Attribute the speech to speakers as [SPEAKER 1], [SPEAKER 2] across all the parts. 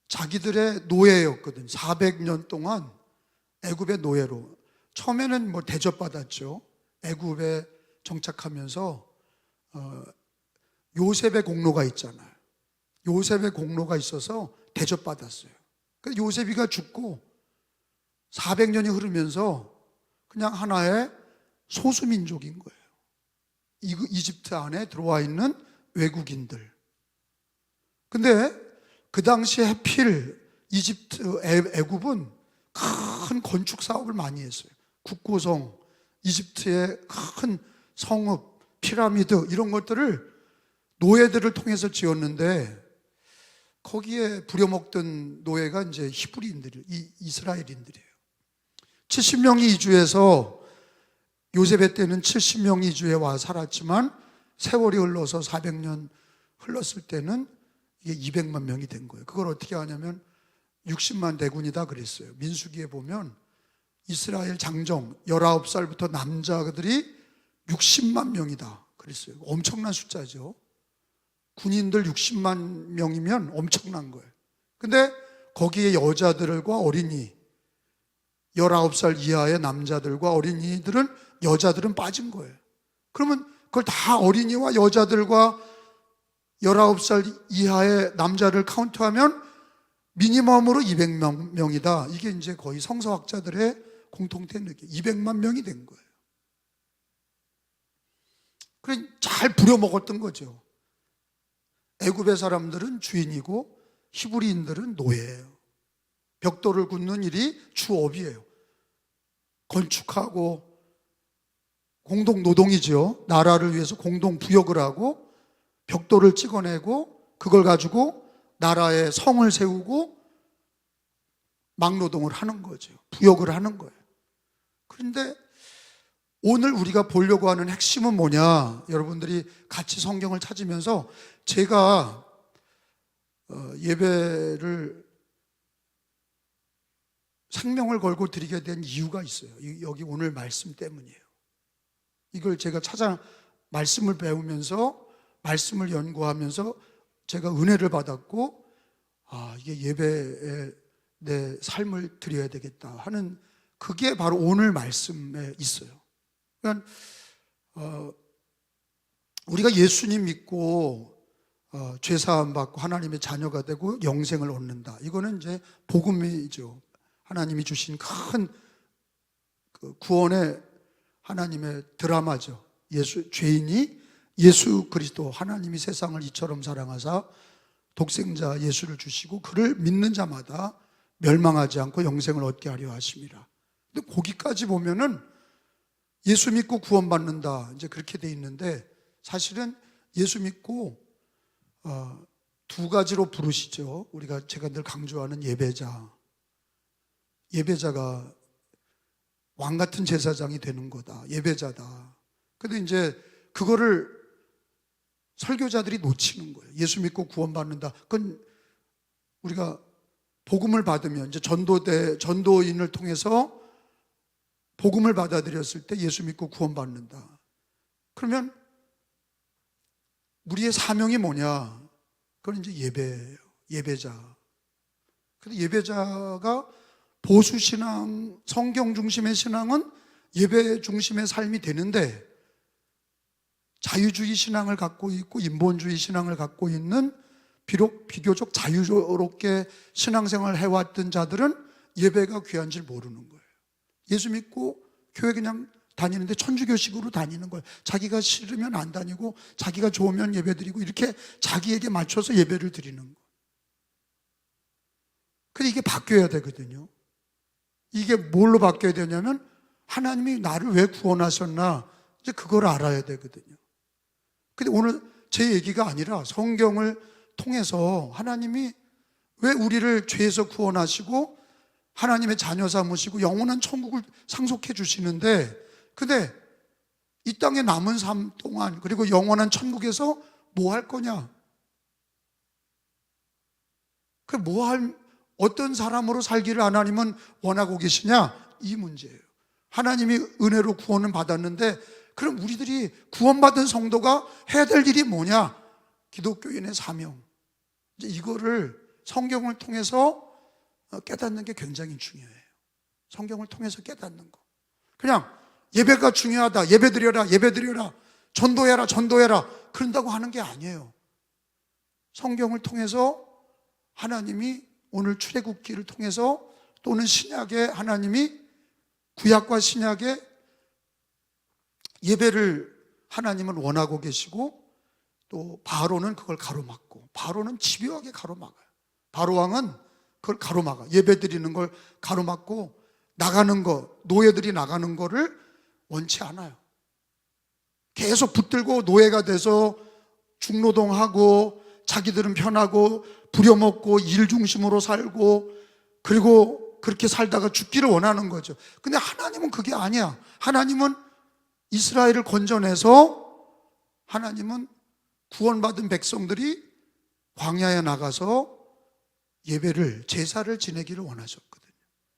[SPEAKER 1] 자기들의 노예였거든. 400년 동안 애굽의 노예로. 처음에는 뭐 대접받았죠. 애굽에 정착하면서 요셉의 공로가 있잖아요. 요셉의 공로가 있어서 대접받았어요. 그래서 요셉이가 죽고 400년이 흐르면서 그냥 하나의 소수민족인 거예요. 이집트 안에 들어와 있는 외국인들. 근데 그 당시에 해필 애굽은 큰 건축 사업을 많이 했어요. 국고성, 이집트의 큰 성읍, 피라미드 이런 것들을 노예들을 통해서 지었는데 거기에 부려먹던 노예가 이제 히브리인들이 이스라엘인들이에요. 70명이 이주해서 요셉의 때는 70명이 이주해 와 살았지만 세월이 흘러서 400년 흘렀을 때는 이게 200만 명이 된 거예요. 그걸 어떻게 하냐면 60만 대군이다 그랬어요. 민수기에 보면 이스라엘 장정 19살부터 남자들이 60만 명이다 그랬어요. 엄청난 숫자죠. 군인들 60만 명이면 엄청난 거예요. 근데 거기에 여자들과 어린이 19살 이하의 남자들과 어린이들은 여자들은 빠진 거예요. 그러면 그걸 다 어린이와 여자들과 19살 이하의 남자를 카운트하면 미니멈으로 200명이다. 이게 이제 거의 성서학자들의 공통된 느낌. 200만 명이 된 거예요. 그래 잘 부려먹었던 거죠. 애굽의 사람들은 주인이고 히브리인들은 노예예요. 벽돌을 굽는 일이 주업이에요. 건축하고 공동 노동이죠. 나라를 위해서 공동 부역을 하고 벽돌을 찍어내고 그걸 가지고 나라의 성을 세우고 막노동을 하는 거죠. 부역을 하는 거예요. 그런데 오늘 우리가 보려고 하는 핵심은 뭐냐? 여러분들이 같이 성경을 찾으면서 제가 예배를 생명을 걸고 드리게 된 이유가 있어요. 여기 오늘 말씀 때문이에요. 이걸 제가 말씀을 배우면서 말씀을 연구하면서 제가 은혜를 받았고 이게 예배에 내 삶을 드려야 되겠다 하는 그게 바로 오늘 말씀에 있어요. 그러니까 우리가 예수님 믿고 죄사함 받고 하나님의 자녀가 되고 영생을 얻는다. 이거는 이제 복음이죠. 하나님이 주신 큰 구원의 하나님의 드라마죠. 죄인이 예수 그리스도 하나님이 세상을 이처럼 사랑하사 독생자 예수를 주시고 그를 믿는 자마다 멸망하지 않고 영생을 얻게 하려 하심이라. 근데 거기까지 보면은 예수 믿고 구원받는다 이제 그렇게 돼 있는데 사실은 예수 믿고 두 가지로 부르시죠. 제가 늘 강조하는 예배자가 왕 같은 제사장이 되는 거다. 예배자다. 근데 이제 그거를 설교자들이 놓치는 거예요. 예수 믿고 구원받는다. 그건 우리가 복음을 받으면 이제 전도인을 통해서 복음을 받아들였을 때 예수 믿고 구원받는다. 그러면 우리의 사명이 뭐냐? 그건 이제 예배예요. 예배자. 근데 예배자가 보수신앙, 성경 중심의 신앙은 예배 중심의 삶이 되는데 자유주의 신앙을 갖고 있고 인본주의 신앙을 갖고 있는 비록 비교적 자유롭게 신앙생활을 해왔던 자들은 예배가 귀한 줄 모르는 거예요. 예수 믿고 교회 그냥 다니는데 천주교식으로 다니는 거예요. 자기가 싫으면 안 다니고 자기가 좋으면 예배드리고 이렇게 자기에게 맞춰서 예배를 드리는 거예요. 근데 이게 바뀌어야 되거든요. 이게 뭘로 바뀌어야 되냐면 하나님이 나를 왜 구원하셨나 이제 그걸 알아야 되거든요. 근데 오늘 제 얘기가 아니라 성경을 통해서 하나님이 왜 우리를 죄에서 구원하시고 하나님의 자녀 삼으시고 영원한 천국을 상속해 주시는데 근데 이 땅에 남은 삶 동안 그리고 영원한 천국에서 뭐 할 거냐? 어떤 사람으로 살기를 하나님은 원하고 계시냐? 이 문제예요. 하나님이 은혜로 구원을 받았는데 그럼 우리들이 구원받은 성도가 해야 될 일이 뭐냐? 기독교인의 사명. 이제 이거를 성경을 통해서 깨닫는 게 굉장히 중요해요. 성경을 통해서 깨닫는 거. 그냥 예배가 중요하다, 예배 드려라, 예배 드려라, 전도해라, 전도해라, 그런다고 하는 게 아니에요. 성경을 통해서 하나님이 오늘 출애굽기를 통해서, 또는 신약에 하나님이, 구약과 신약에 예배를 하나님은 원하고 계시고, 또 바로는 그걸 가로막고, 바로는 집요하게 가로막아요. 바로왕은 그걸 가로막아. 예배 드리는 걸 가로막고, 나가는 거, 노예들이 나가는 거를 원치 않아요. 계속 붙들고 노예가 돼서 중노동하고, 자기들은 편하고 부려먹고 일 중심으로 살고, 그리고 그렇게 살다가 죽기를 원하는 거죠. 근데 하나님은 그게 아니야. 하나님은 이스라엘을 건져내서, 하나님은 구원받은 백성들이 광야에 나가서 예배를, 제사를 지내기를 원하셨거든요.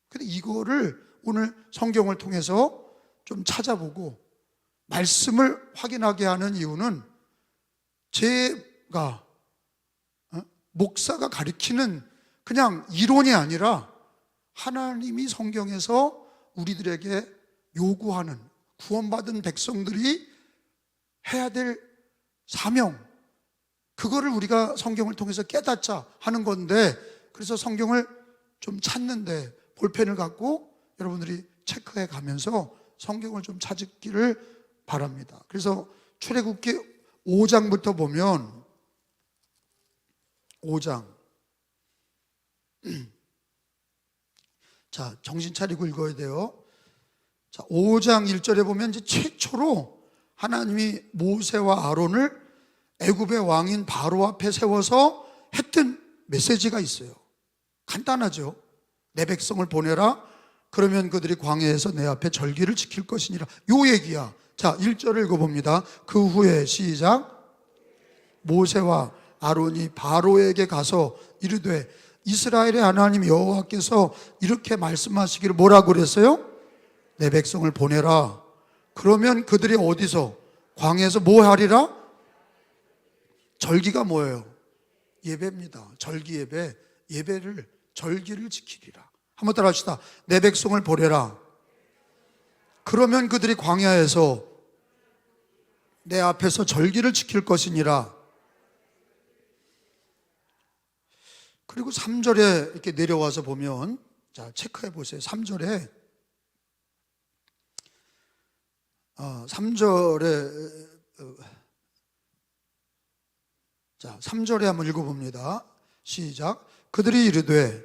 [SPEAKER 1] 근데 이거를 오늘 성경을 통해서 좀 찾아보고 말씀을 확인하게 하는 이유는, 제가 목사가 가르치는 그냥 이론이 아니라 하나님이 성경에서 우리들에게 요구하는, 구원받은 백성들이 해야 될 사명, 그거를 우리가 성경을 통해서 깨닫자 하는 건데, 그래서 성경을 좀 찾는데 볼펜을 갖고 여러분들이 체크해 가면서 성경을 좀 찾기를 바랍니다. 그래서 출애굽기 5장부터 보면, 5장. 자, 정신 차리고 읽어야 돼요. 자, 5장 1절에 보면 이제 최초로 하나님이 모세와 아론을 애굽의 왕인 바로 앞에 세워서 했던 메시지가 있어요. 간단하죠. 내 백성을 보내라. 그러면 그들이 광야에서 내 앞에 절기를 지킬 것이니라. 요 얘기야. 자, 1절을 읽어봅니다. 그 후에 시작. 모세와 아론이 바로에게 가서 이르되 이스라엘의 하나님 여호와께서 이렇게 말씀하시기를 뭐라고 그랬어요? 내 백성을 보내라. 그러면 그들이 어디서? 광야에서 뭐 하리라? 절기가 뭐예요? 예배입니다. 절기 예배. 예배를, 절기를 지키리라. 한번 따라 합시다. 내 백성을 보내라. 그러면 그들이 광야에서 내 앞에서 절기를 지킬 것이니라. 그리고 3절에 이렇게 내려와서 보면, 자, 체크해 보세요. 3절에 3절에 한번 읽어봅니다. 시작. 그들이 이르되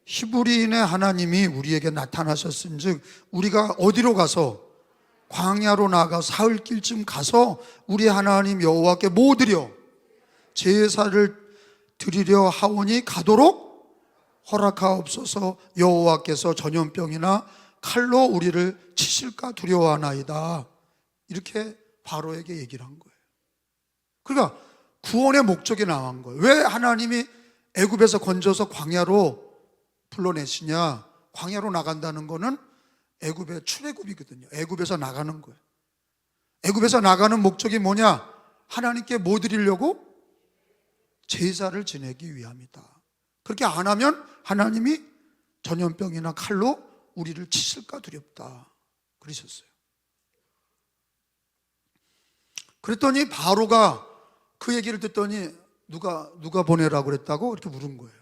[SPEAKER 1] 히브리인의 하나님이 우리에게 나타나셨은즉 우리가 어디로 가서? 광야로 나가 사흘길쯤 가서 우리 하나님 여호와께 뭐 드려? 제사를 드리려 하오니 가도록 허락하옵소서. 여호와께서 전염병이나 칼로 우리를 치실까 두려워하나이다. 이렇게 바로에게 얘기를 한 거예요. 그러니까 구원의 목적이 나온 거예요. 왜 하나님이 애굽에서 건져서 광야로 불러내시냐? 광야로 나간다는 거는 애굽의 출애굽이거든요. 애굽에서 나가는 거예요. 애굽에서 나가는 목적이 뭐냐? 하나님께 뭐 드리려고? 제사를 지내기 위함이다. 그렇게 안 하면 하나님이 전염병이나 칼로 우리를 치실까 두렵다 그러셨어요. 그랬더니 바로가 그 얘기를 듣더니 누가 보내라고 그랬다고 이렇게 물은 거예요.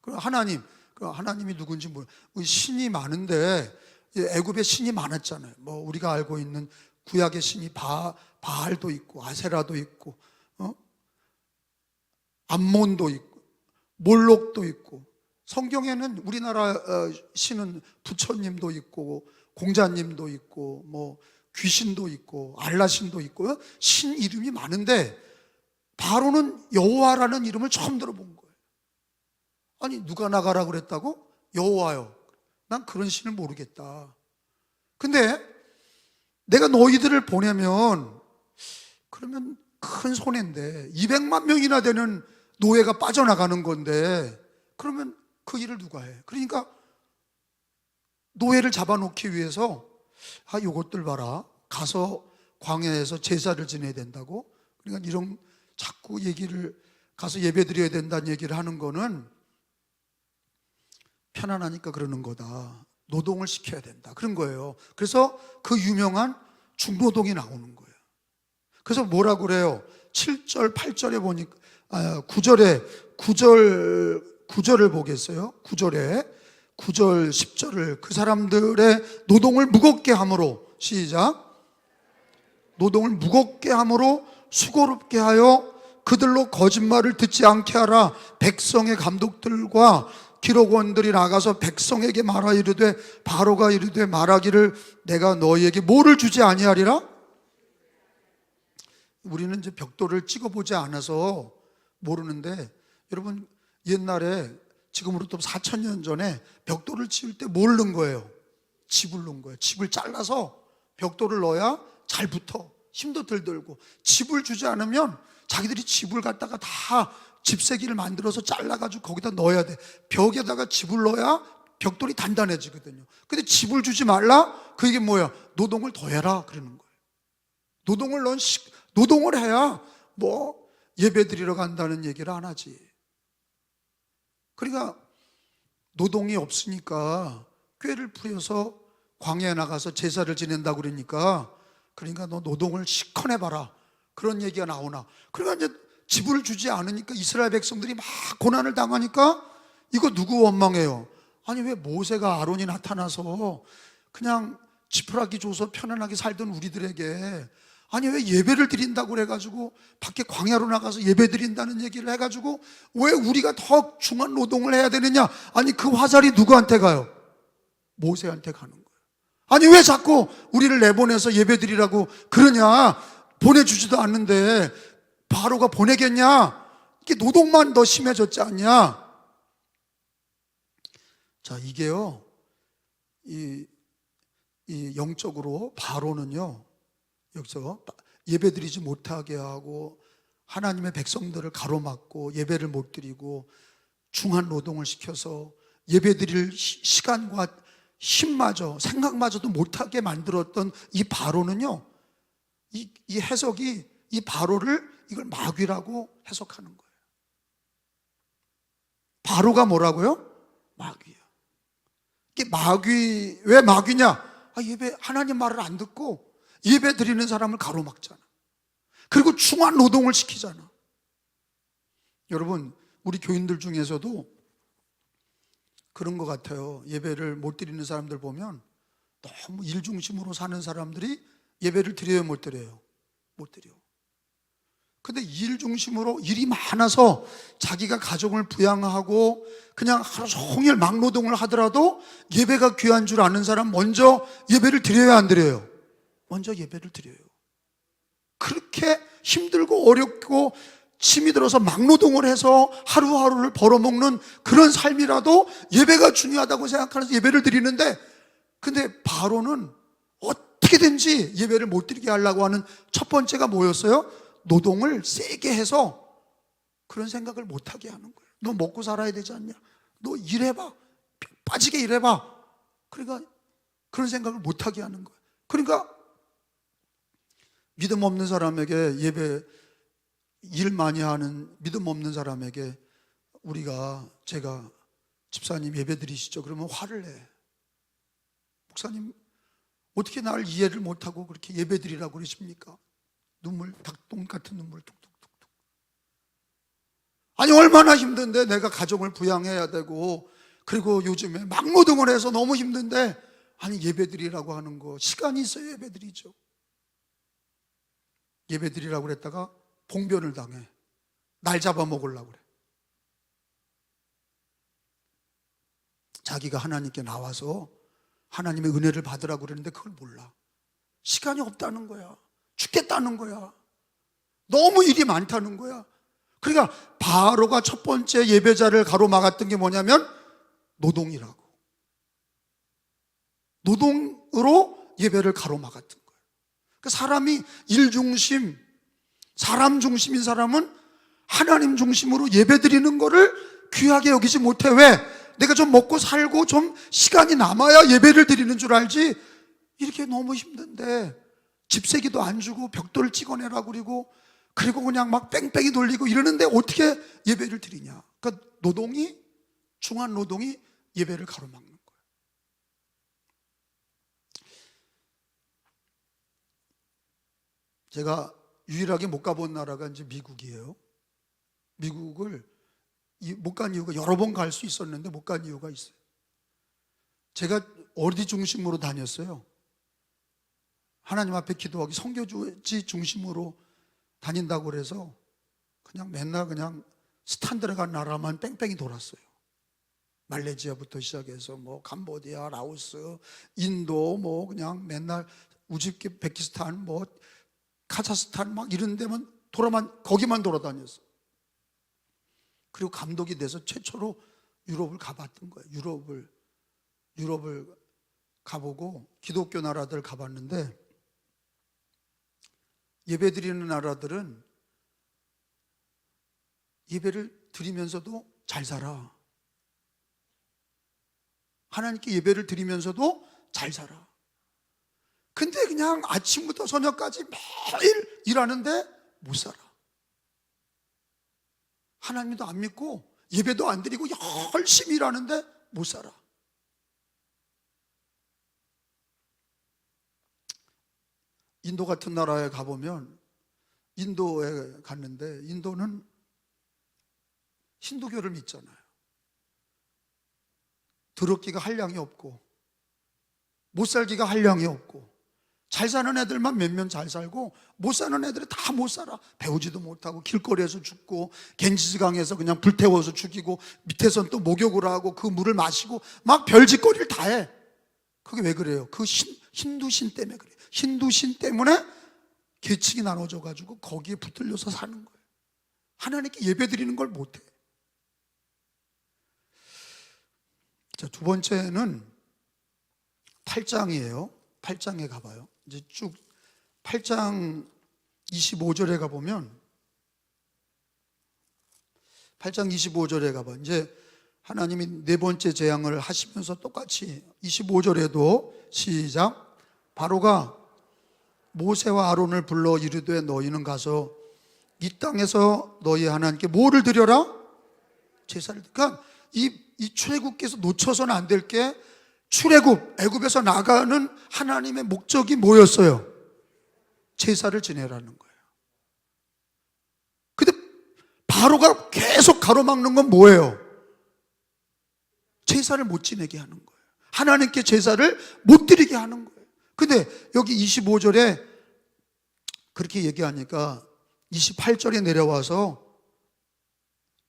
[SPEAKER 1] 그럼 하나님이 누군지 몰라요. 신이 많은데, 애굽에 신이 많았잖아요. 뭐 우리가 알고 있는 구약의 신이 바알도 있고 아세라도 있고, 암몬도 있고 몰록도 있고, 성경에는 우리나라 신은 부처님도 있고 공자님도 있고 뭐 귀신도 있고 알라신도 있고 신 이름이 많은데, 바로는 여호와라는 이름을 처음 들어본 거예요. 아니, 누가 나가라고 그랬다고? 여호와요. 난 그런 신을 모르겠다. 근데 내가 너희들을 보내면, 그러면 큰 손해인데 200만 명이나 되는 노예가 빠져나가는 건데, 그러면 그 일을 누가 해? 그러니까 노예를 잡아놓기 위해서, 요것들 봐라, 가서 광야에서 제사를 지내야 된다고? 그러니까 이런 자꾸 얘기를, 가서 예배 드려야 된다는 얘기를 하는 거는 편안하니까 그러는 거다. 노동을 시켜야 된다. 그런 거예요. 그래서 그 유명한 중노동이 나오는 거예요. 그래서 뭐라고 그래요? 7절, 8절에 보니까, 9절을 보겠어요? 9절, 10절을 그 사람들의 노동을 무겁게 함으로, 시작. 노동을 무겁게 함으로 수고롭게 하여 그들로 거짓말을 듣지 않게 하라. 백성의 감독들과 기록원들이 나가서 백성에게 말하 이르되, 바로가 이르되 말하기를 내가 너희에게 뭐를 주지 아니하리라? 우리는 이제 벽돌을 찍어보지 않아서 모르는데, 여러분 옛날에 지금으로부터 4,000년 전에 벽돌을 치울 때 뭘 넣은 거예요? 칩을 넣은 거예요. 칩을 잘라서 벽돌을 넣어야 잘 붙어. 힘도 덜 들고. 칩을 주지 않으면 자기들이 칩을 갖다가 다 집세기를 만들어서 잘라가지고 거기다 넣어야 돼. 벽에다가 칩을 넣어야 벽돌이 단단해지거든요. 근데 칩을 주지 말라? 그게 뭐야? 노동을 더 해라 그러는 거예요. 노동을 해야 뭐 예배 드리러 간다는 얘기를 안 하지. 그러니까 노동이 없으니까 꾀를 부려서 광야에 나가서 제사를 지낸다고 그러니까 너 노동을 시커내봐라 그런 얘기가 나오나. 그러니까 이제 지불을 주지 않으니까 이스라엘 백성들이 막 고난을 당하니까 이거 누구 원망해요? 아니 왜 모세가 아론이 나타나서 그냥 지푸라기 줘서 편안하게 살던 우리들에게, 아니 왜 예배를 드린다고 그래가지고 밖에 광야로 나가서 예배 드린다는 얘기를 해가지고 왜 우리가 더 중한 노동을 해야 되느냐? 아니 그 화살이 누구한테 가요? 모세한테 가는 거예요. 아니 왜 자꾸 우리를 내보내서 예배 드리라고 그러냐? 보내주지도 않는데 바로가 보내겠냐? 이게 노동만 더 심해졌지 않냐? 자, 이게요, 이 영적으로 바로는요, 여기서 예배 드리지 못하게 하고 하나님의 백성들을 가로막고 예배를 못 드리고 중한 노동을 시켜서 예배 드릴 시간과 힘마저 생각마저도 못하게 만들었던 이 바로는요, 이 해석이 이 바로를 이걸 마귀라고 해석하는 거예요. 바로가 뭐라고요? 마귀야. 이게 왜 마귀냐? 예배 하나님 말을 안 듣고 예배 드리는 사람을 가로막잖아. 그리고 중한 노동을 시키잖아. 여러분, 우리 교인들 중에서도 그런 것 같아요. 예배를 못 드리는 사람들 보면 너무 일 중심으로 사는 사람들이 예배를 드려요, 못 드려요? 못 드려. 근데 일 중심으로 일이 많아서 자기가 가정을 부양하고 그냥 하루 종일 막노동을 하더라도 예배가 귀한 줄 아는 사람 먼저 예배를 드려야 안 드려요? 먼저 예배를 드려요. 그렇게 힘들고 어렵고 힘이 들어서 막노동을 해서 하루하루를 벌어먹는 그런 삶이라도 예배가 중요하다고 생각하면서 예배를 드리는데, 근데 바로는 어떻게든지 예배를 못 드리게 하려고 하는 첫 번째가 뭐였어요? 노동을 세게 해서 그런 생각을 못하게 하는 거예요. 너 먹고 살아야 되지 않냐? 너 일해봐. 빠지게 일해봐. 그러니까 그런 생각을 못하게 하는 거예요. 그러니까 믿음 없는 사람에게 일 많이 하는 믿음 없는 사람에게 제가 집사님 예배 드리시죠? 그러면 화를 내. 목사님 어떻게 나를 이해를 못하고 그렇게 예배 드리라고 그러십니까? 닭똥 같은 눈물 뚝뚝뚝뚝. 아니 얼마나 힘든데 내가 가정을 부양해야 되고, 그리고 요즘에 막노동을 해서 너무 힘든데 아니 예배 드리라고 하는 거, 시간이 있어야 예배 드리죠. 예배 드리라고 그랬다가 봉변을 당해. 날 잡아먹으려고 그래. 자기가 하나님께 나와서 하나님의 은혜를 받으라고 그러는데 그걸 몰라. 시간이 없다는 거야. 죽겠다는 거야. 너무 일이 많다는 거야. 그러니까 바로가 첫 번째 예배자를 가로막았던 게 뭐냐면 노동이라고. 노동으로 예배를 가로막았던 거예요. 그러니까 사람이 일 중심, 사람 중심인 사람은 하나님 중심으로 예배 드리는 거를 귀하게 여기지 못해. 왜? 내가 좀 먹고 살고 좀 시간이 남아야 예배를 드리는 줄 알지, 이렇게 너무 힘든데 집세기도 안 주고 벽돌을 찍어내라고 그리고 그냥 막 뺑뺑이 돌리고 이러는데 어떻게 예배를 드리냐. 그러니까 중한 노동이 예배를 가로막는 거예요. 제가 유일하게 못 가본 나라가 이제 미국이에요. 미국을 못 간 이유가, 여러 번 갈 수 있었는데 못 간 이유가 있어요. 제가 어디 중심으로 다녔어요? 하나님 앞에 기도하기, 선교지 중심으로 다닌다고 그래서 그냥 맨날 그냥 스탄드레간 나라만 뺑뺑이 돌았어요. 말레이시아부터 시작해서 뭐 캄보디아, 라오스, 인도, 뭐 그냥 맨날 우즈베키스탄, 뭐 카자흐스탄 막 이런 데만 거기만 돌아다녔어. 그리고 감독이 돼서 최초로 유럽을 가봤던 거예요. 유럽을 가보고 기독교 나라들 가봤는데, 예배 드리는 나라들은 예배를 드리면서도 잘 살아. 하나님께 예배를 드리면서도 잘 살아. 근데 그냥 아침부터 저녁까지 매일 일하는데 못 살아. 하나님도 안 믿고 예배도 안 드리고 열심히 일하는데 못 살아. 인도 같은 나라에 가보면, 인도에 갔는데 인도는 힌두교를 믿잖아요. 더럽기가 한량이 없고 못 살기가 한량이 없고, 잘 사는 애들만 몇몇 잘 살고 못 사는 애들이 다 못 살아. 배우지도 못하고 길거리에서 죽고, 겐지스강에서 그냥 불태워서 죽이고, 밑에선 또 목욕을 하고 그 물을 마시고 막 별짓거리를 다 해. 그게 왜 그래요? 그 힌두신 때문에 그래요. 힌두신 때문에 계층이 나눠져 가지고 거기에 붙들려서 사는 거예요. 하나님께 예배 드리는 걸 못해. 자, 두 번째는 8장이에요. 8장에 가봐요. 이제 쭉 8장 25절에 가보면, 8장 25절에 가봐. 이제 하나님이 네 번째 재앙을 하시면서 똑같이 25절에도 시작. 바로가 모세와 아론을 불러 이르되 너희는 가서 이 땅에서 너희 하나님께 뭐를 드려라? 제사를. 그러니까 이 출애굽께서 놓쳐서는 안 될 게, 출애굽, 애굽에서 나가는 하나님의 목적이 뭐였어요? 제사를 지내라는 거예요. 근데 바로가 계속 가로막는 건 뭐예요? 제사를 못 지내게 하는 거예요. 하나님께 제사를 못 드리게 하는 거예요. 근데 여기 25절에 그렇게 얘기하니까 28절에 내려와서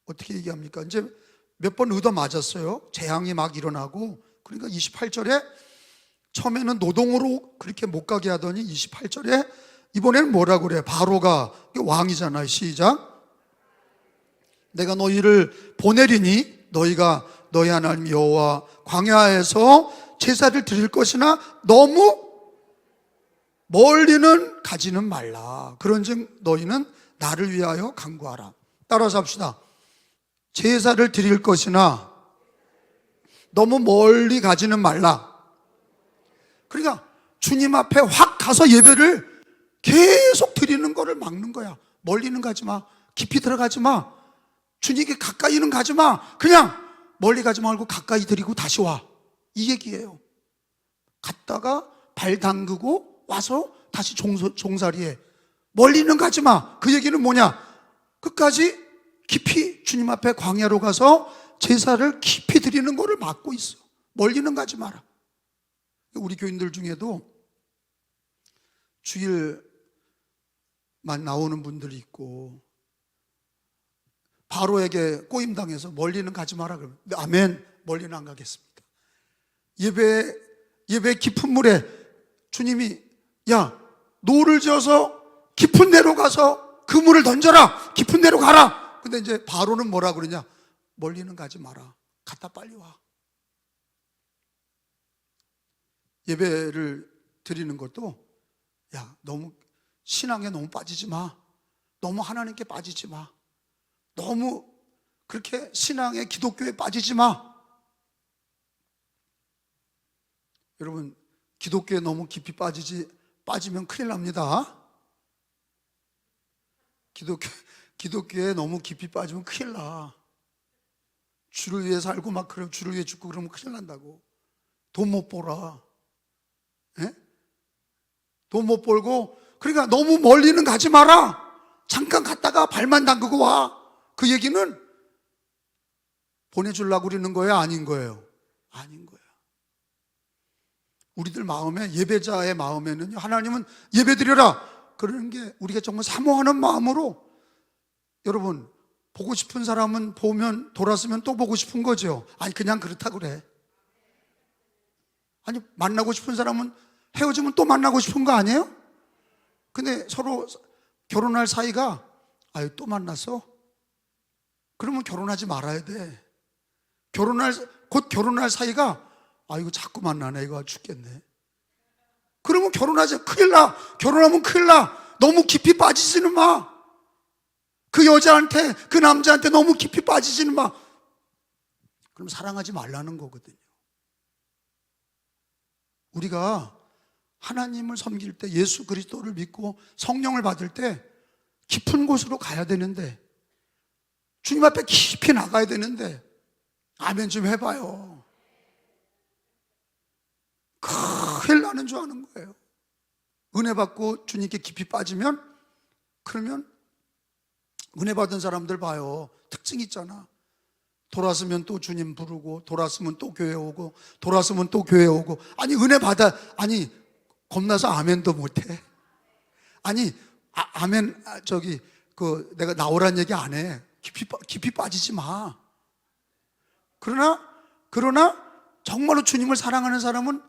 [SPEAKER 1] 어떻게 얘기합니까? 이제 몇 번 얻어 맞았어요. 재앙이 막 일어나고. 그러니까 28절에 처음에는 노동으로 그렇게 못 가게 하더니 28절에 이번에는 뭐라고 그래요? 바로가 왕이잖아요. 시작. 내가 너희를 보내리니 너희가 너희 하나님 여호와 광야에서 제사를 드릴 것이나 너무 멀리는 가지는 말라. 그런즉 너희는 나를 위하여 간구하라. 따라서 합시다. 제사를 드릴 것이나 너무 멀리 가지는 말라. 그러니까 주님 앞에 확 가서 예배를 계속 드리는 거를 막는 거야. 멀리는 가지 마. 깊이 들어가지 마. 주님께 가까이는 가지 마. 그냥 멀리 가지 말고 가까이 드리고 다시 와. 이 얘기예요. 갔다가 발 담그고 와서 다시 종살이해. 멀리는 가지 마. 그 얘기는 뭐냐? 끝까지 깊이 주님 앞에 광야로 가서 제사를 깊이 드리는 거를 막고 있어. 멀리는 가지 마라. 우리 교인들 중에도 주일만 나오는 분들이 있고, 바로에게 꼬임당해서 멀리는 가지 마라 그러면 아멘, 멀리는 안 가겠습니다. 예배 깊은 물에 주님이 야, 노를 지어서 깊은 데로 가서 그 물을 던져라. 깊은 데로 가라. 근데 이제 바로는 뭐라 그러냐? 멀리는 가지 마라. 갔다 빨리 와. 예배를 드리는 것도, 야, 너무 신앙에 너무 빠지지 마. 너무 하나님께 빠지지 마. 너무 그렇게 신앙에, 기독교에 빠지지 마. 여러분, 기독교에 너무 깊이 빠지면 큰일 납니다. 기독교에 너무 깊이 빠지면 큰일 나. 주를 위해 살고 막 그럼 주를 위해 죽고 그러면 큰일 난다고. 돈 못 벌어. 예? 돈 못 벌고, 그러니까 너무 멀리는 가지 마라. 잠깐 갔다가 발만 담그고 와. 그 얘기는 보내주려고 그러는 거예요? 아닌 거예요? 아닌 거예요. 우리들 마음에, 예배자의 마음에는 하나님은 예배드려라 그러는 게 우리가 정말 사모하는 마음으로, 여러분 보고 싶은 사람은 보면 돌았으면 또 보고 싶은 거죠. 아니 그냥 그렇다 그래. 아니 만나고 싶은 사람은 헤어지면 또 만나고 싶은 거 아니에요? 근데 서로 결혼할 사이가 아유 또 만났어? 그러면 결혼하지 말아야 돼. 곧 결혼할 사이가 아 이거 자꾸 만나네, 이거 죽겠네. 그러면 결혼하지, 큰일 나. 결혼하면 큰일 나. 너무 깊이 빠지지는 마. 그 여자한테, 그 남자한테 너무 깊이 빠지지는 마. 그럼 사랑하지 말라는 거거든요. 우리가 하나님을 섬길 때, 예수 그리스도를 믿고 성령을 받을 때 깊은 곳으로 가야 되는데, 주님 앞에 깊이 나가야 되는데, 아멘 좀 해봐요. 큰일 나는 줄 아는 거예요. 은혜 받고 주님께 깊이 빠지면, 그러면 은혜 받은 사람들 봐요. 특징이 있잖아. 돌았으면 또 주님 부르고, 돌았으면 또 교회 오고, 돌았으면 또 교회 오고. 아니 은혜 받아, 아니 겁나서 아멘도 못해. 아니 아멘 내가 나오란 얘기 안 해. 깊이 빠지지 마. 그러나 정말로 주님을 사랑하는 사람은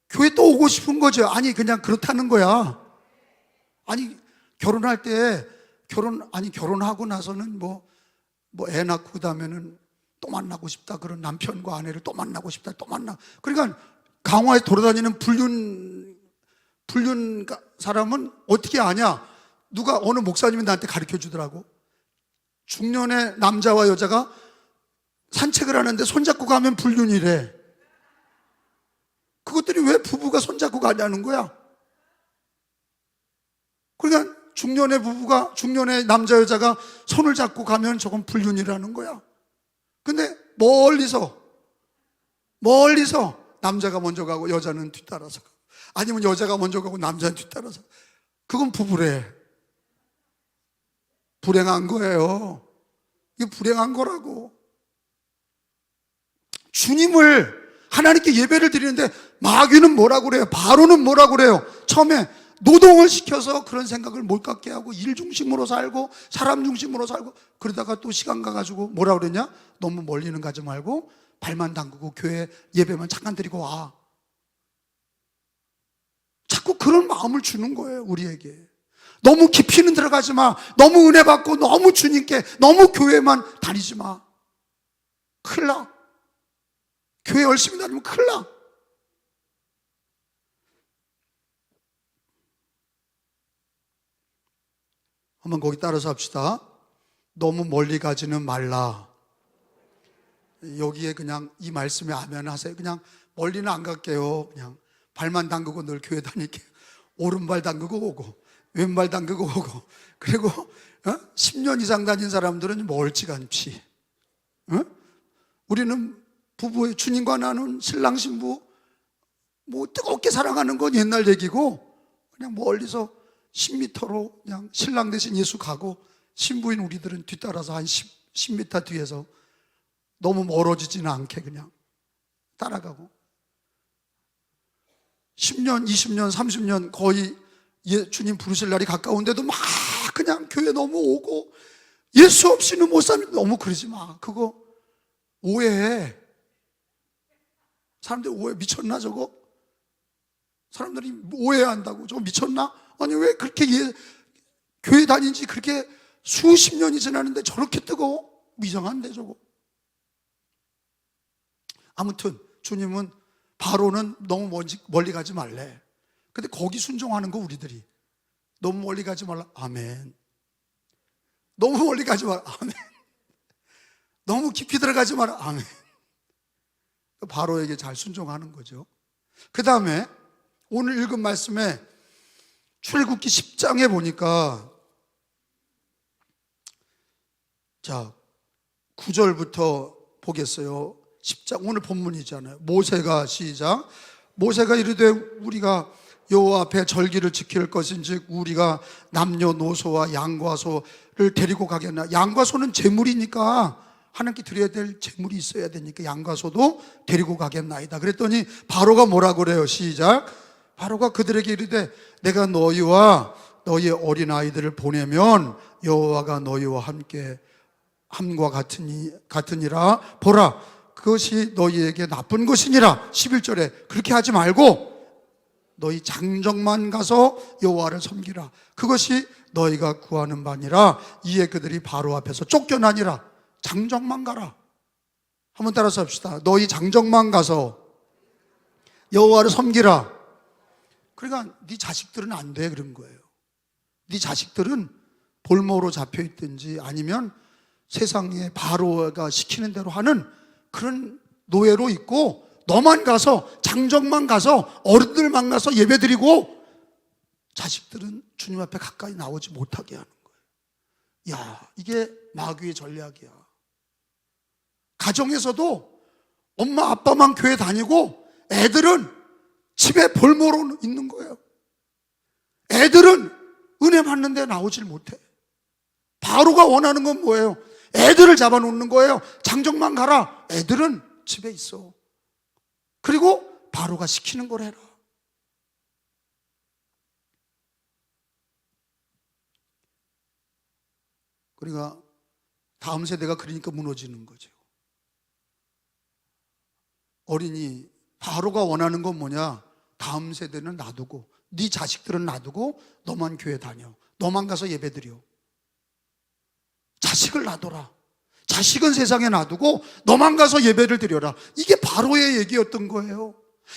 [SPEAKER 1] 교회 또 오고 싶은 거죠. 아니 그냥 그렇다는 거야. 아니 결혼할 때 결혼하고 나서는 뭐 애 낳고 그다음에는 또 만나고 싶다, 그런 남편과 아내를 또 만나고 싶다, 또 만나. 그러니까 강화에 돌아다니는 불륜 사람은 어떻게 아냐? 누가 어느 목사님이 나한테 가르쳐 주더라고. 중년의 남자와 여자가 산책을 하는데 손잡고 가면 불륜이래. 그것들이 왜 부부가 손잡고 가냐는 거야. 그러니까 중년의 남자 여자가 손을 잡고 가면 저건 불륜이라는 거야. 근데 멀리서 남자가 먼저 가고 여자는 뒤따라서 가고, 아니면 여자가 먼저 가고 남자는 뒤따라서, 그건 부부래. 불행한 거예요. 이게 불행한 거라고. 주님을, 하나님께 예배를 드리는데 마귀는 뭐라고 그래요? 바로는 뭐라고 그래요? 처음에 노동을 시켜서 그런 생각을 못 갖게 하고 일 중심으로 살고 사람 중심으로 살고, 그러다가 또 시간 가가지고 뭐라 그러냐? 너무 멀리는 가지 말고 발만 담그고 교회 예배만 잠깐 드리고 와. 자꾸 그런 마음을 주는 거예요, 우리에게. 너무 깊이는 들어가지 마. 너무 은혜 받고 너무 주님께, 너무 교회만 다니지 마. 큰일 나. 교회 열심히 다니면 큰일 나. 한번 거기 따라서 합시다. 너무 멀리 가지는 말라. 여기에 그냥 이 말씀에 아멘 하세요. 그냥 멀리는 안 갈게요. 그냥 발만 담그고 늘 교회 다닐게요. 오른발 담그고 오고 왼발 담그고 오고. 그리고 10년 이상 다닌 사람들은 멀찌감치. 우리는 부부의, 주님과 나는 신랑 신부 뭐 뜨겁게 사랑하는 건 옛날 얘기고, 그냥 멀리서 10m로 그냥 신랑 대신 예수 가고, 신부인 우리들은 뒤따라서 한 10m 뒤에서 너무 멀어지지는 않게 그냥 따라가고, 10년, 20년, 30년 거의 주님 부르실 날이 가까운데도 막 그냥 교회 너무 오고, 예수 없이는 못 사는. 너무 그러지 마. 그거 오해해. 사람들이 오해, 미쳤나 저거? 사람들이 오해한다고. 저거 미쳤나? 아니 왜 그렇게 교회 다닌 지 그렇게 수십 년이 지났는데 저렇게 뜨거워? 이상한데 저거. 아무튼 주님은, 바로는 너무 멀리 가지 말래. 근데 거기 순종하는 거 우리들이. 너무 멀리 가지 말라. 아멘. 너무 멀리 가지 마라. 아멘. 너무 깊이 들어가지 마라. 아멘. 바로에게 잘 순종하는 거죠. 그 다음에 오늘 읽은 말씀에 출애굽기 10장에 보니까, 자 9절부터 보겠어요. 10장, 오늘 본문이잖아요. 모세가 시작. 모세가 이르되 우리가 여호와 앞에 절기를 지킬 것인즉 우리가 남녀노소와 양과 소를 데리고 가겠나. 양과 소는 제물이니까 하나님께 드려야 될 제물이 있어야 되니까 양과 소도 데리고 가겠나이다. 그랬더니 바로가 뭐라고 그래요? 시작. 바로가 그들에게 이르되 내가 너희와 너희의 어린아이들을 보내면 여호와가 너희와 함께 함과 같으니라. 보라, 그것이 너희에게 나쁜 것이니라. 11절에 그렇게 하지 말고 너희 장정만 가서 여호와를 섬기라. 그것이 너희가 구하는 바니라. 이에 그들이 바로 앞에서 쫓겨나니라. 장정만 가라. 한번 따라서 합시다. 너희 장정만 가서 여호와를 섬기라. 그러니까 네 자식들은 안 돼, 그런 거예요. 네 자식들은 볼모로 잡혀 있든지 아니면 세상에 바로가 시키는 대로 하는 그런 노예로 있고, 너만 가서, 장정만 가서, 어른들 만나서 예배드리고 자식들은 주님 앞에 가까이 나오지 못하게 하는 거예요. 야, 이게 마귀의 전략이야. 가정에서도 엄마 아빠만 교회 다니고 애들은 집에 볼모로 있는 거예요. 애들은 은혜 받는 데 나오질 못해. 바로가 원하는 건 뭐예요? 애들을 잡아놓는 거예요. 장정만 가라. 애들은 집에 있어. 그리고 바로가 시키는 걸 해라. 그러니까 다음 세대가 그러니까 무너지는 거죠. 어린이, 바로가 원하는 건 뭐냐? 다음 세대는 놔두고, 네 자식들은 놔두고 너만 교회 다녀. 너만 가서 예배드려. 자식을 놔둬라. 자식은 세상에 놔두고 너만 가서 예배를 드려라. 이게 바로의 얘기였던 거예요.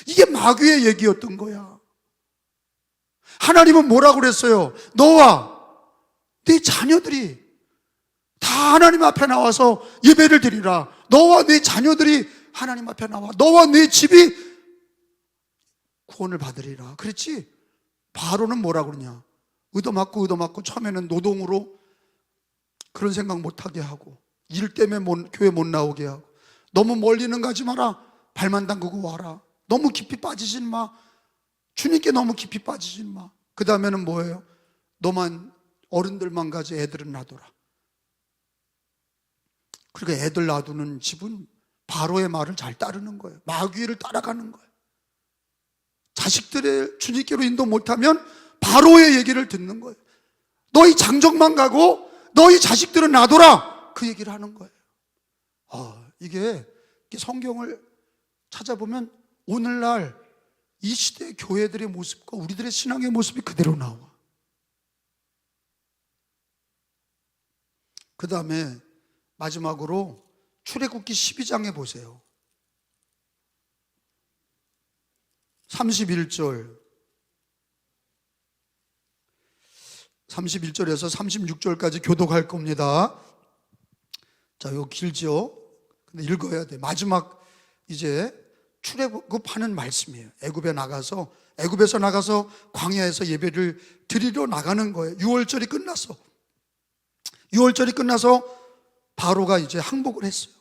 [SPEAKER 1] 이게 마귀의 얘기였던 거야. 하나님은 뭐라고 그랬어요? 너와 네 자녀들이 다 하나님 앞에 나와서 예배를 드리라. 너와 네 자녀들이 하나님 앞에 나와. 너와 네 집이 구원을 받으리라. 그랬지? 바로는 뭐라고 그러냐? 의도맞고 처음에는 노동으로 그런 생각 못하게 하고, 일 때문에 교회 못 나오게 하고, 너무 멀리는 가지 마라. 발만 담그고 와라. 너무 깊이 빠지진 마. 주님께 너무 깊이 빠지진 마. 그 다음에는 뭐예요? 너만, 어른들만 가지 애들은 놔둬라. 그러니까 애들 놔두는 집은 바로의 말을 잘 따르는 거예요. 마귀를 따라가는 거예요. 자식들의 주님께로 인도 못하면 바로의 얘기를 듣는 거예요. 너희 장정만 가고 너희 자식들은 놔둬라. 그 얘기를 하는 거예요. 이게 성경을 찾아보면 오늘날 이 시대의 교회들의 모습과 우리들의 신앙의 모습이 그대로 나와. 그 다음에 마지막으로 출애굽기 12장에 보세요. 31절에서 36절까지 교독할 겁니다. 자, 이거 길죠? 근데 읽어야 돼. 마지막 이제 출애굽하는 말씀이에요. 애굽에서 나가서 광야에서 예배를 드리러 나가는 거예요. 6월절이 끝났어. 6월절이 끝나서 바로가 이제 항복을 했어요.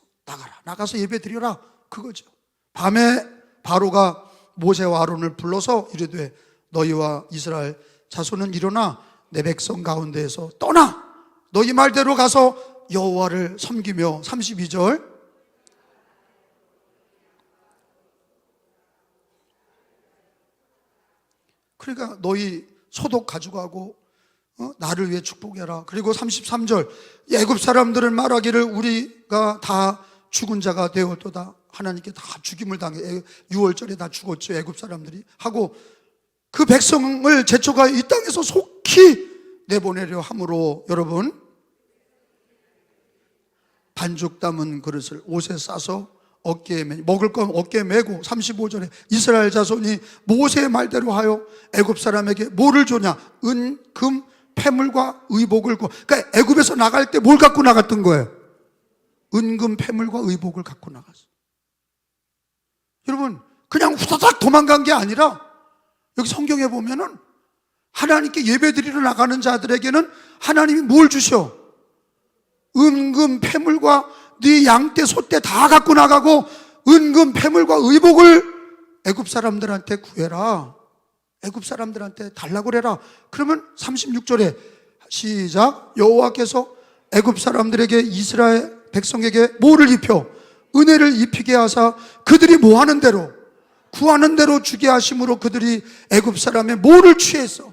[SPEAKER 1] 나가서 예배 드려라. 그거죠. 밤에 바로가 모세와 아론을 불러서 이르되 너희와 이스라엘 자손은 일어나 내 백성 가운데에서 떠나 너희 말대로 가서 여호와를 섬기며. 32절 그러니까 너희 소독 가져가고 나를 위해 축복해라. 그리고 33절 애굽 사람들은 말하기를 우리가 다 죽은 자가 되었도다. 하나님께 다 죽임을 당해. 6월절에 다 죽었죠. 애굽 사람들이 하고 그 백성을 제초가 이 땅에서 속히 내보내려 함으로 여러분 반죽 담은 그릇을 옷에 싸서 어깨에 먹을 건 어깨에 메고. 35절에 이스라엘 자손이 모세의 말대로 하여 애굽 사람에게 뭐를 주냐? 은, 금, 패물과 의복을. 그러니까 애굽에서 나갈 때 뭘 갖고 나갔던 거예요? 은금, 패물과 의복을 갖고 나갔어요. 여러분, 그냥 후다닥 도망간 게 아니라 여기 성경에 보면은 하나님께 예배드리러 나가는 자들에게는 하나님이 뭘 주셔? 은금, 패물과 네 양떼 소떼 다 갖고 나가고 은금 패물과 의복을 애굽 사람들한테 구해라. 애굽 사람들한테 달라고 그래라. 그러면 36절에 시작. 여호와께서 애굽 사람들에게 이스라엘 백성에게 뭐를 입혀? 은혜를 입히게 하사 그들이 뭐 하는 대로 구하는 대로 주게 하심으로 그들이 애굽 사람의 뭐를 취했어?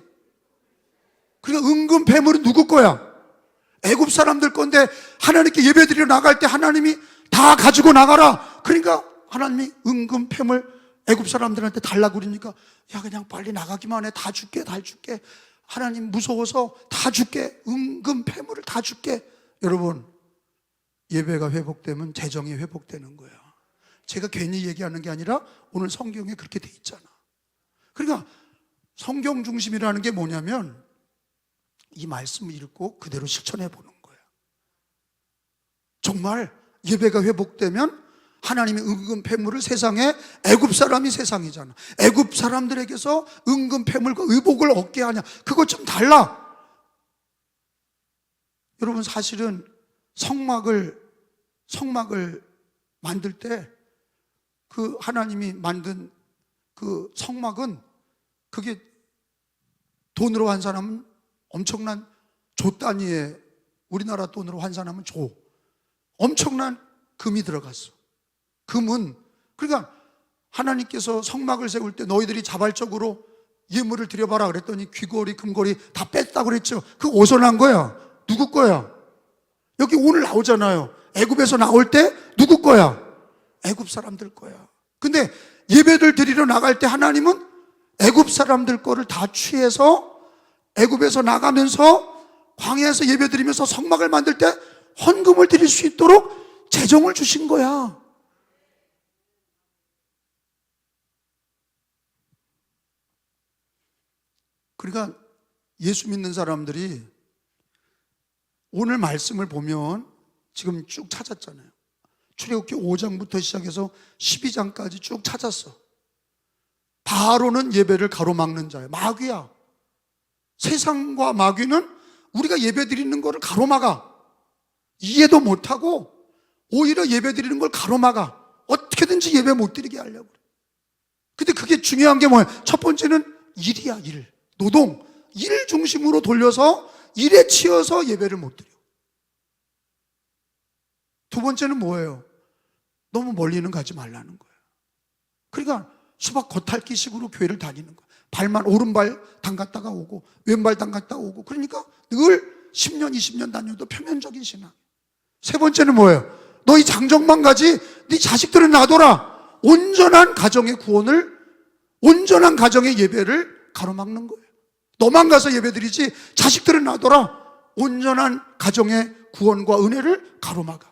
[SPEAKER 1] 그러니까 은금 패물은 누구 거야? 애굽 사람들 건데 하나님께 예배드리러 나갈 때 하나님이 다 가지고 나가라. 그러니까 하나님이 은금 패물 애굽 사람들한테 달라고 그러니까 야 그냥 빨리 나가기만 해. 다 줄게 다 줄게. 하나님 무서워서 다 줄게. 은금 패물을 다 줄게. 여러분 예배가 회복되면 재정이 회복되는 거야. 제가 괜히 얘기하는 게 아니라 오늘 성경에 그렇게 돼 있잖아. 그러니까 성경 중심이라는 게 뭐냐면 이 말씀을 읽고 그대로 실천해 보는 거야. 정말 예배가 회복되면 하나님의 은금 패물을 세상에 애굽 사람이 세상이잖아. 애굽 사람들에게서 은금 패물과 의복을 얻게 하냐. 그거 좀 달라. 여러분 사실은 성막을 만들 때 그 하나님이 만든 그 성막은 그게 돈으로 환산하면 엄청난 조 단위의 우리나라 돈으로 환산하면 조 엄청난 금이 들어갔어. 금은 그러니까 하나님께서 성막을 세울 때 너희들이 자발적으로 예물을 드려봐라 그랬더니 귀걸이 금걸이 다 뺐다고 그랬죠. 그거 어디서 난 거야? 누구 거야? 여기 오늘 나오잖아요. 애굽에서 나올 때 누구 거야? 애굽 사람들 거야. 근데 예배를 드리러 나갈 때 하나님은 애굽 사람들 거를 다 취해서 애굽에서 나가면서 광야에서 예배 드리면서 성막을 만들 때 헌금을 드릴 수 있도록 재정을 주신 거야. 그러니까 예수 믿는 사람들이 오늘 말씀을 보면 지금 쭉 찾았잖아요. 출애굽기 5장부터 시작해서 12장까지 쭉 찾았어. 바로는 예배를 가로막는 자야. 마귀야. 세상과 마귀는 우리가 예배 드리는 거를 가로막아. 이해도 못하고 오히려 예배 드리는 걸 가로막아. 어떻게든지 예배 못 드리게 하려고 그래. 근데 그게 중요한 게 뭐야? 첫 번째는 일이야. 일. 노동. 일 중심으로 돌려서 일에 치여서 예배를 못 드려. 두 번째는 뭐예요? 너무 멀리는 가지 말라는 거예요. 그러니까 수박 겉핥기식으로 교회를 다니는 거예요. 발만 오른발 담갔다가 오고 왼발 담갔다 오고 그러니까 늘 10년 20년 다녀도 표면적인 신앙. 세 번째는 뭐예요? 너희 장정만 가지 네 자식들은 놔둬라. 온전한 가정의 구원을 온전한 가정의 예배를 가로막는 거예요. 너만 가서 예배드리지 자식들은 놔둬라. 온전한 가정의 구원과 은혜를 가로막아.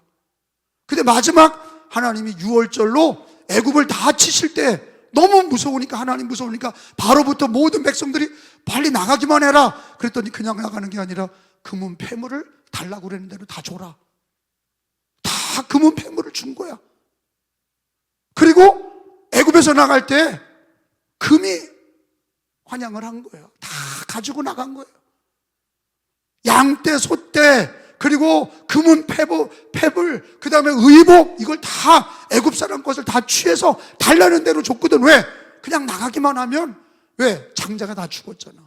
[SPEAKER 1] 근데 마지막 하나님이 6월절로 애굽을 다 치실 때 너무 무서우니까 하나님 무서우니까 바로부터 모든 백성들이 빨리 나가기만 해라. 그랬더니 그냥 나가는 게 아니라 금은 패물을 달라고 그랬는 대로 다 줘라. 다 금은 패물을 준 거야. 그리고 애굽에서 나갈 때 금이 환영을 한 거예요. 다 가지고 나간 거예요. 양떼, 소떼, 그리고 금은 패불, 그 다음에 의복, 이걸 다 애굽 사람 것을 다 취해서 달라는 대로 줬거든. 왜? 그냥 나가기만 하면 왜? 장자가 다 죽었잖아.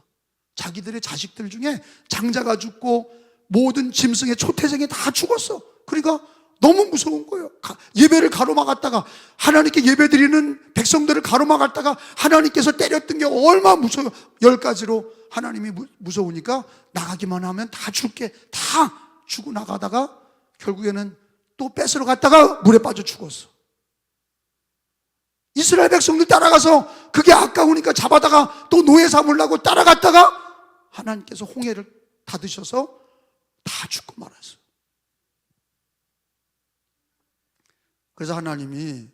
[SPEAKER 1] 자기들의 자식들 중에 장자가 죽고 모든 짐승의 초태생이 다 죽었어. 그러니까 너무 무서운 거예요. 예배를 가로막았다가 하나님께 예배드리는 백성들을 가로막았다가 하나님께서 때렸던 게 얼마나 무서워요. 10가지로 하나님이 무서우니까 나가기만 하면 다 줄게. 다 주고 나가다가 결국에는 또 뺏으러 갔다가 물에 빠져 죽었어. 이스라엘 백성들 따라가서 그게 아까우니까 잡아다가 또 노예 삼으려고 따라갔다가 하나님께서 홍해를 닫으셔서 다 죽고 말았어. 그래서 하나님이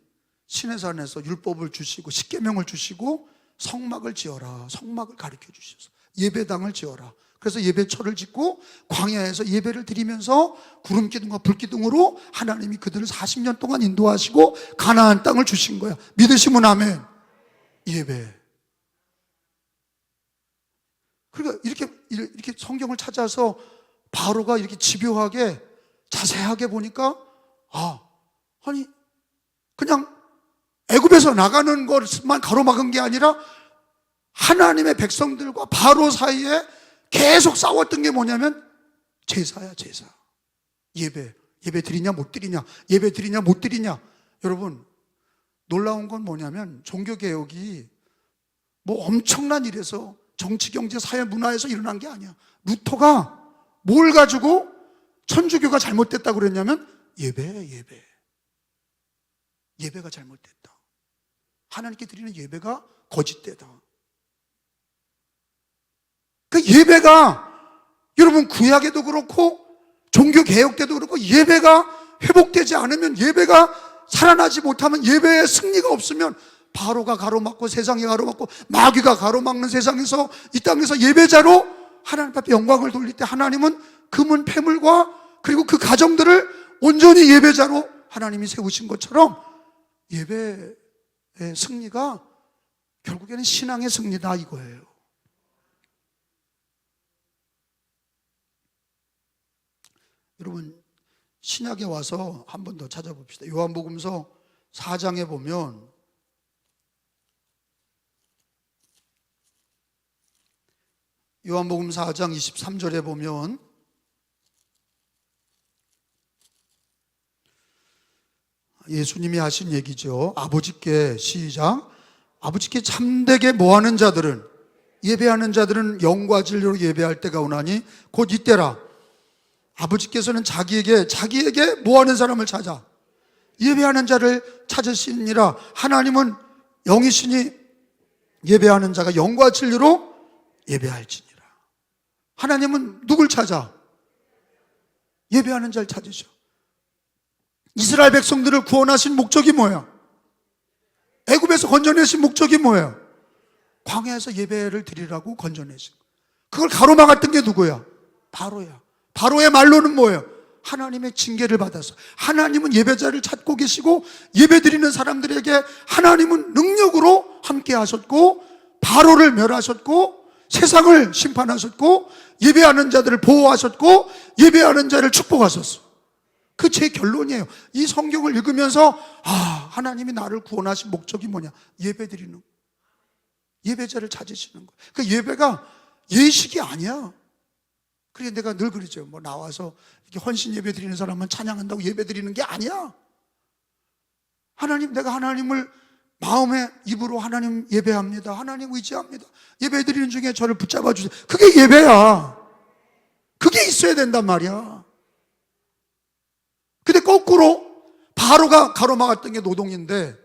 [SPEAKER 1] 시내산에서 율법을 주시고 십계명을 주시고 성막을 지어라. 성막을 가르쳐 주셔서 예배당을 지어라. 그래서 예배처를 짓고 광야에서 예배를 드리면서 구름기둥과 불기둥으로 하나님이 그들을 40년 동안 인도하시고 가나안 땅을 주신 거야. 믿으시면 아멘. 예배. 그러니까 이렇게 성경을 찾아서 바로가 이렇게 집요하게 자세하게 보니까 아니 그냥 애굽에서 나가는 것만 가로막은 게 아니라 하나님의 백성들과 바로 사이에 계속 싸웠던 게 뭐냐면 제사야, 제사. 예배 드리냐 못 드리냐, 예배 드리냐 못 드리냐. 여러분, 놀라운 건 뭐냐면 종교개혁이 뭐 엄청난 일에서 정치, 경제, 사회, 문화에서 일어난 게 아니야. 루터가 뭘 가지고 천주교가 잘못됐다고 그랬냐면 예배가 잘못됐다. 하나님께 드리는 예배가 거짓되다. 그 예배가 여러분 구약에도 그렇고 종교개혁 때도 그렇고 예배가 회복되지 않으면, 예배가 살아나지 못하면, 예배의 승리가 없으면 바로가 가로막고 세상이 가로막고 마귀가 가로막는 세상에서, 이 땅에서 예배자로 하나님 앞에 영광을 돌릴 때 하나님은 금은 패물과 그리고 그 가정들을 온전히 예배자로 하나님이 세우신 것처럼 예배의 승리가 결국에는 신앙의 승리다 이거예요. 여러분, 신약에 와서 한 번 더 찾아봅시다. 요한복음서 4장에 보면 요한복음 4장 23절에 보면 예수님이 하신 얘기죠. 아버지께, 시작, 아버지께 참되게 뭐하는 자들은, 예배하는 자들은 영과 진리로 예배할 때가 오나니 곧 이때라. 아버지께서는 자기에게 뭐하는 사람을 찾아 예배하는 자를 찾으시니라. 하나님은 영이시니 예배하는 자가 영과 진리로 예배할지니라. 하나님은 누굴 찾아? 예배하는 자를 찾으셔. 이스라엘 백성들을 구원하신 목적이 뭐야? 애굽에서 건져내신 목적이 뭐예요? 광야에서 예배를 드리라고 건져내신. 그걸 가로막았던 게 누구야? 바로야. 바로의 말로는 뭐예요? 하나님의 징계를 받아서. 하나님은 예배자를 찾고 계시고 예배드리는 사람들에게 하나님은 능력으로 함께 하셨고 바로를 멸하셨고 세상을 심판하셨고 예배하는 자들을 보호하셨고 예배하는 자를 축복하셨어. 그 제 결론이에요. 이 성경을 읽으면서 하나님이 나를 구원하신 목적이 뭐냐? 예배드리는 거. 예배자를 찾으시는 거. 그 예배가 예식이 아니야. 그래 내가 늘 그러죠. 뭐 나와서 이렇게 헌신 예배 드리는 사람은 찬양한다고 예배 드리는 게 아니야. 내가 하나님을 마음의 입으로 하나님 예배합니다. 하나님 의지합니다. 예배 드리는 중에 저를 붙잡아 주세요. 그게 예배야. 그게 있어야 된단 말이야. 근데 거꾸로 바로가 가로막았던 게 노동인데,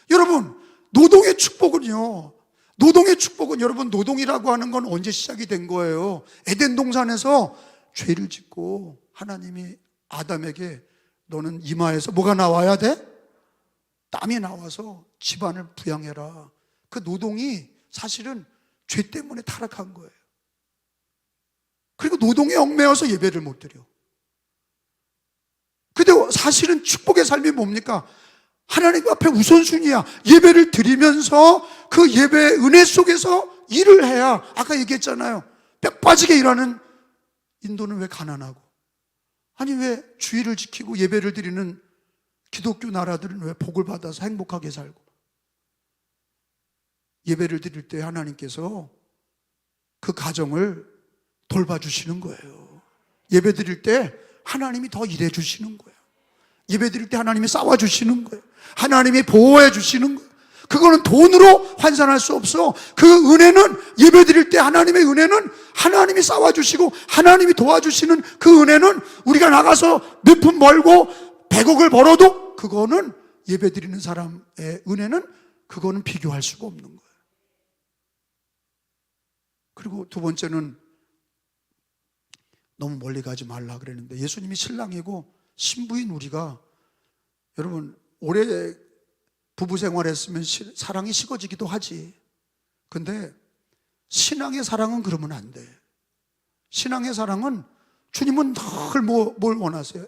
[SPEAKER 1] 여러분 노동의 축복은요, 여러분 노동이라고 하는 건 언제 시작이 된 거예요? 에덴 동산에서 죄를 짓고 하나님이 아담에게 너는 이마에서 뭐가 나와야 돼? 땀이 나와서 집안을 부양해라. 그 노동이 사실은 죄 때문에 타락한 거예요. 그리고 노동에 얽매여서 예배를 못 드려. 근데 사실은 축복의 삶이 뭡니까? 하나님 앞에 우선순위야. 예배를 드리면서 그 예배의 은혜 속에서 일을 해야, 아까 얘기했잖아요. 뼈 빠지게 일하는 인도는 왜 가난하고, 아니 왜 주의를 지키고 예배를 드리는 기독교 나라들은 왜 복을 받아서 행복하게 살고. 예배를 드릴 때 하나님께서 그 가정을 돌봐주시는 거예요. 예배 드릴 때 하나님이 더 일해 주시는 거예요. 예배 드릴 때 하나님이 싸워주시는 거예요. 하나님이 보호해 주시는 거예요. 그거는 돈으로 환산할 수 없어. 그 은혜는, 예배 드릴 때 하나님의 은혜는 하나님이 싸워주시고 하나님이 도와주시는 그 은혜는, 우리가 나가서 몇 푼 벌고 100억을 벌어도 그거는, 예배 드리는 사람의 은혜는 그거는 비교할 수가 없는 거예요. 그리고 두 번째는, 너무 멀리 가지 말라 그랬는데, 예수님이 신랑이고 신부인 우리가, 여러분 오래 부부 생활했으면 사랑이 식어지기도 하지. 근데 신앙의 사랑은 그러면 안 돼. 신앙의 사랑은, 주님은 늘 뭘 원하세요?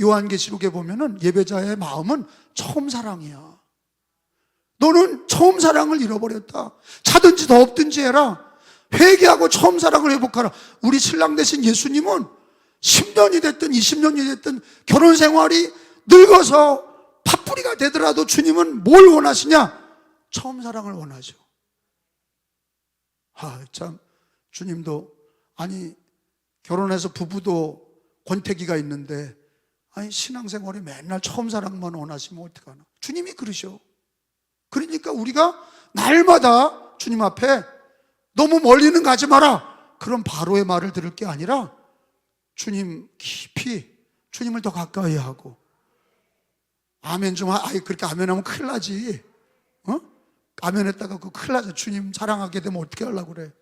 [SPEAKER 1] 요한계시록에 보면은 예배자의 마음은 처음 사랑이야. 너는 처음 사랑을 잃어버렸다. 차든지 더 없든지 해라. 회개하고 처음 사랑을 회복하라. 우리 신랑 되신 예수님은 10년이 됐든 20년이 됐든 결혼 생활이 늙어서 팥뿌리가 되더라도 주님은 뭘 원하시냐? 처음 사랑을 원하죠. 참, 주님도, 아니, 결혼해서 부부도 권태기가 있는데, 아니, 신앙생활에 맨날 처음 사랑만 원하시면 어떡하나. 주님이 그러셔. 그러니까 우리가 날마다 주님 앞에 너무 멀리는 가지 마라, 그런 바로의 말을 들을 게 아니라 주님 깊이, 주님을 더 가까이 하고, 아멘 좀, 그렇게 아멘하면 큰일 나지. 아멘했다가 그 큰일 나죠. 주님 사랑하게 되면 어떻게 하려고 그래?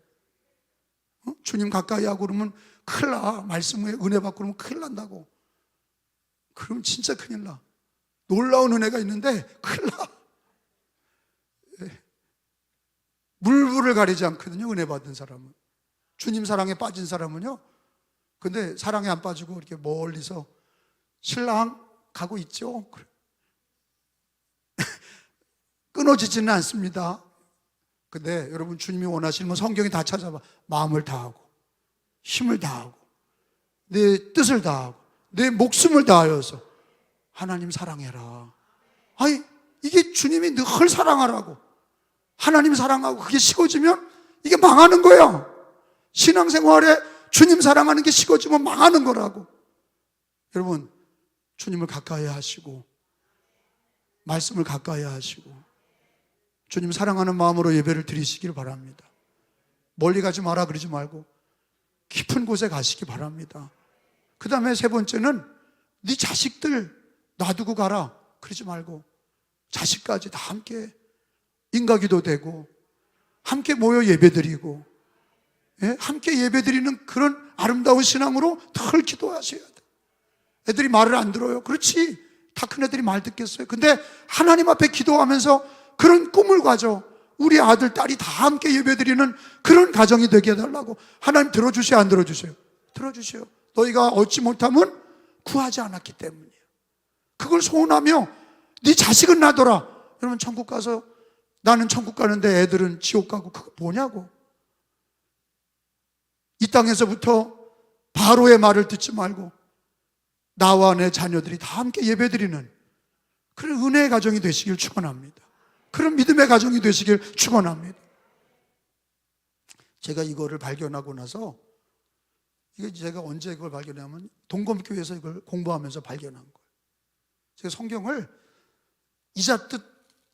[SPEAKER 1] 주님 가까이 하고 그러면 큰일 나. 말씀에 은혜 받고 그러면 큰일 난다고. 그럼 진짜 큰일 나. 놀라운 은혜가 있는데 큰일 나. 물불을 가리지 않거든요, 은혜 받은 사람은. 주님 사랑에 빠진 사람은요. 근데 사랑에 안 빠지고 이렇게 멀리서 신랑 가고 있죠? 끊어지지는 않습니다. 근데 여러분, 주님이 원하시는 성경이 다 찾아봐. 마음을 다하고, 힘을 다하고, 내 뜻을 다하고, 내 목숨을 다하여서 하나님 사랑해라. 아니, 이게 주님이 늘 사랑하라고. 하나님 사랑하고 그게 식어지면 이게 망하는 거예요. 신앙생활에 주님 사랑하는 게 식어지면 망하는 거라고. 여러분, 주님을 가까이 하시고, 말씀을 가까이 하시고, 주님 사랑하는 마음으로 예배를 드리시길 바랍니다. 멀리 가지 마라 그러지 말고 깊은 곳에 가시기 바랍니다. 그 다음에 세 번째는 네 자식들 놔두고 가라 그러지 말고 자식까지 다 함께 인가기도 되고 함께 모여 예배드리고, 함께 예배드리는 그런 아름다운 신앙으로 덜 기도하셔야 돼. 애들이 말을 안 들어요. 그렇지, 다 큰 애들이 말 듣겠어요. 근데 하나님 앞에 기도하면서 그런 꿈을 가져. 우리 아들, 딸이 다 함께 예배드리는 그런 가정이 되게 해달라고. 하나님 들어주세요, 안 들어주세요? 들어주세요. 너희가 얻지 못하면 구하지 않았기 때문이에요. 그걸 소원하며 네 자식은 놔둬라. 여러분, 천국 가서 나는 천국 가는데 애들은 지옥 가고, 그거 뭐냐고. 이 땅에서부터 바로의 말을 듣지 말고 나와 내 자녀들이 다 함께 예배드리는 그런 은혜의 가정이 되시길 축원합니다. 그런 믿음의 가정이 되시길 축원합니다. 제가 이거를 발견하고 나서, 이게 제가 언제 이걸 발견하면 동검교회에서 이걸 공부하면서 발견한 거예요. 제가 성경을 이잡듯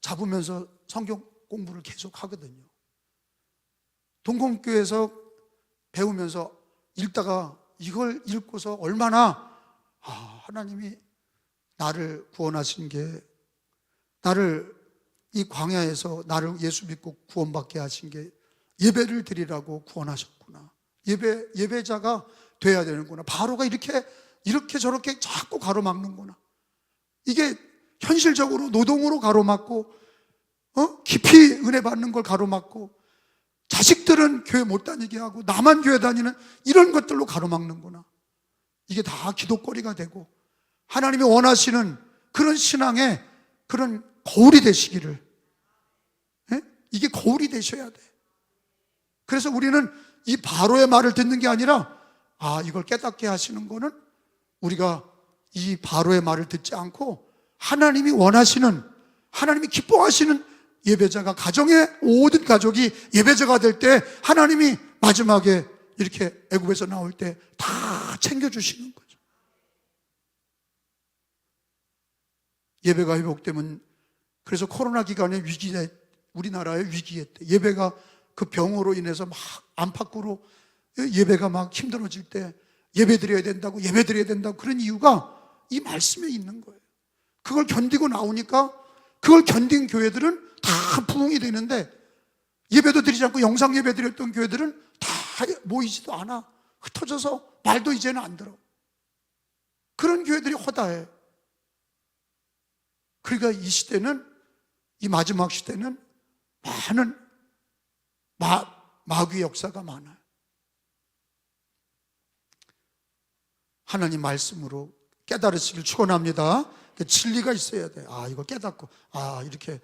[SPEAKER 1] 잡으면서 성경 공부를 계속 하거든요. 동검교회에서 배우면서 읽다가 이걸 읽고서 얼마나 하나님이 나를 구원하신 게, 나를 이 광야에서 나를 예수 믿고 구원받게 하신 게 예배를 드리라고 구원하셨구나. 예배자가 돼야 되는구나. 바로가 이렇게 저렇게 자꾸 가로막는구나. 이게 현실적으로 노동으로 가로막고, 깊이 은혜 받는 걸 가로막고, 자식들은 교회 못 다니게 하고 나만 교회 다니는 이런 것들로 가로막는구나. 이게 다 기도거리가 되고 하나님이 원하시는 그런 신앙의 그런 거울이 되시기를, 이게 거울이 되셔야 돼. 그래서 우리는 이 바로의 말을 듣는 게 아니라, 이걸 깨닫게 하시는 거는 우리가 이 바로의 말을 듣지 않고 하나님이 원하시는, 하나님이 기뻐하시는 예배자가, 가정의 모든 가족이 예배자가 될 때 하나님이 마지막에 이렇게 애굽에서 나올 때 다 챙겨주시는 거죠. 예배가 회복되면, 그래서 코로나 기간에 위기에, 우리나라의 위기에 때 예배가 그 병으로 인해서 막 안팎으로 예배가 막 힘들어질 때 예배드려야 된다고 그런 이유가 이 말씀에 있는 거예요. 그걸 견디고 나오니까 그걸 견딘 교회들은 다 부흥이 되는데, 예배도 드리지 않고 영상 예배 드렸던 교회들은 다 모이지도 않아. 흩어져서 말도 이제는 안 들어. 그런 교회들이 허다해. 그러니까 이 시대는, 이 마지막 시대는 많은 마귀의 역사가 많아요. 하나님 말씀으로 깨달으시길 축원합니다. 진리가 있어야 돼. 이거 깨닫고, 이렇게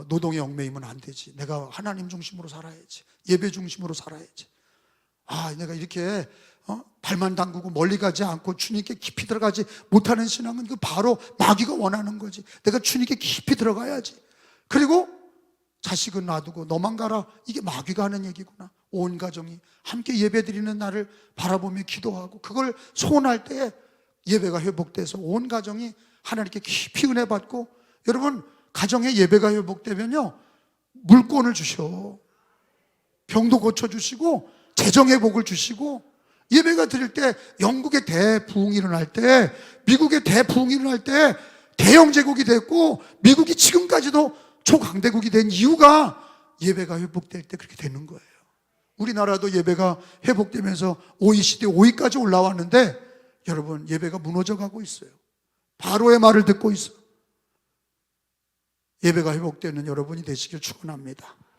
[SPEAKER 1] 노동에 얽매이면 안 되지. 내가 하나님 중심으로 살아야지. 예배 중심으로 살아야지. 내가 이렇게 발만 담그고 멀리 가지 않고 주님께 깊이 들어가지 못하는 신앙은 그 바로 마귀가 원하는 거지. 내가 주님께 깊이 들어가야지. 그리고 자식은 놔두고 너만 가라. 이게 마귀가 하는 얘기구나. 온 가정이 함께 예배드리는 날을 바라보며 기도하고 그걸 소원할 때 예배가 회복돼서 온 가정이 하나님께 깊이 은혜 받고, 여러분 가정에 예배가 회복되면요 물권을 주셔. 병도 고쳐주시고 재정의 복을 주시고, 예배가 드릴 때 영국의 대부흥이 일어날 때, 미국의 대부흥이 일어날 때 대영 제국이 됐고 미국이 지금까지도 초강대국이 된 이유가 예배가 회복될 때 그렇게 되는 거예요. 우리나라도 예배가 회복되면서 OECD 5위까지 올라왔는데 여러분 예배가 무너져 가고 있어요. 바로의 말을 듣고 있어요. 예배가 회복되는 여러분이 되시길 축원합니다.